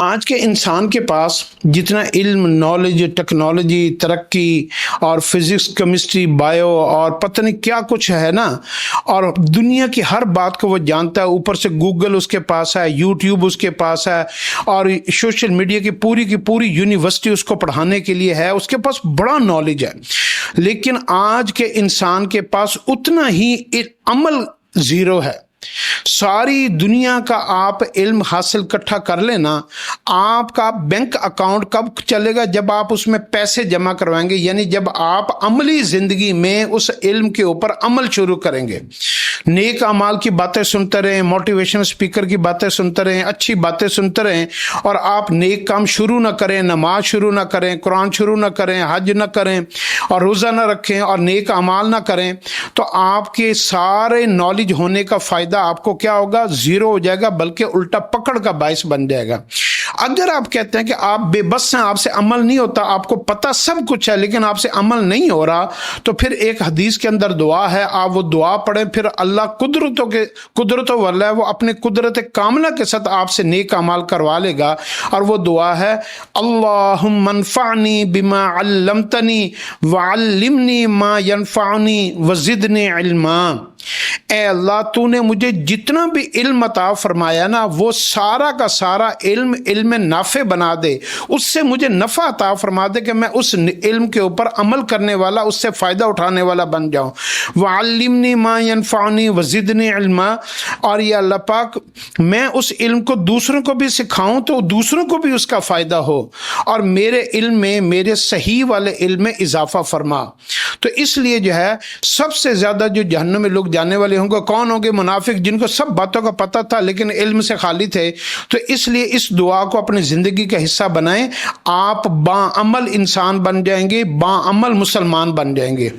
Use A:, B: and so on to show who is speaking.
A: آج کے انسان کے پاس جتنا علم، نالج، ٹیکنالوجی، ترقی اور فزکس، کیمسٹری، بایو اور پتہ نہیں کیا کچھ ہے نا، اور دنیا کی ہر بات کو وہ جانتا ہے. اوپر سے گوگل اس کے پاس ہے، یوٹیوب اس کے پاس ہے، اور سوشل میڈیا کی پوری یونیورسٹی اس کو پڑھانے کے لیے ہے. اس کے پاس بڑا نالج ہے، لیکن آج کے انسان کے پاس اتنا ہی عمل زیرو ہے. ساری دنیا کا آپ علم حاصل اکٹھا کر لینا، آپ کا بینک اکاؤنٹ کب چلے گا؟ جب آپ اس میں پیسے جمع کروائیں گے، یعنی جب آپ عملی زندگی میں اس علم کے اوپر عمل شروع کریں گے. نیک اعمال کی باتیں سنتے رہیں، موٹیویشن اسپیکر کی باتیں سنتے رہیں، اچھی باتیں سنتے رہیں، اور آپ نیک کام شروع نہ کریں، نماز شروع نہ کریں، قرآن شروع نہ کریں، حج نہ کریں، اور روزہ نہ رکھیں، اور نیک اعمال نہ کریں، تو آپ کے سارے نالج ہونے کا فائدہ آپ کو کیا ہوگا؟ زیرو ہو جائے گا، بلکہ الٹا پکڑ کا باعث بن جائے گا. اگر آپ کہتے ہیں کہ آپ بے بس ہیں، آپ سے عمل نہیں ہوتا، آپ کو پتہ سب کچھ ہے لیکن آپ سے عمل نہیں ہو رہا، تو پھر ایک حدیث کے اندر دعا ہے، آپ وہ دعا پڑھیں. پھر اللہ قدرتوں والا ہے، وہ اپنے قدرت کاملہ کے ساتھ آپ سے نیک اعمال کروا لے گا. اور وہ دعا ہے، اللہم انفعنی بما علمتنی وعلمنی ما ینفعنی وزدنی علما. اے اللہ، تو نے مجھے جتنا بھی علم عطا فرمایا نا، وہ سارا کا سارا علم نافع بنا دے، اس سے مجھے نفع عطا فرما دے کہ میں اس علم کے اوپر عمل کرنے والا، اس سے فائدہ اٹھانے والا بن جاؤں. وعلمنی ما ینفعنی وزدنی علما. اور یہ اللہ پاک، میں اس علم کو دوسروں کو بھی سکھاؤں تو دوسروں کو بھی اس کا فائدہ ہو، اور میرے علم میں، میرے صحیح والے علم میں اضافہ فرما. تو اس لیے جو ہے سب سے زیادہ جو جہنم میں لوگ جانے والے ہوں گے کون ہوں گے؟ منافق، جن کو سب باتوں کا پتہ تھا لیکن علم سے خالی تھے. تو اس لیے اس دعا کو اپنی زندگی کا حصہ بنائیں، آپ باعمل انسان بن جائیں گے، باعمل مسلمان بن جائیں گے.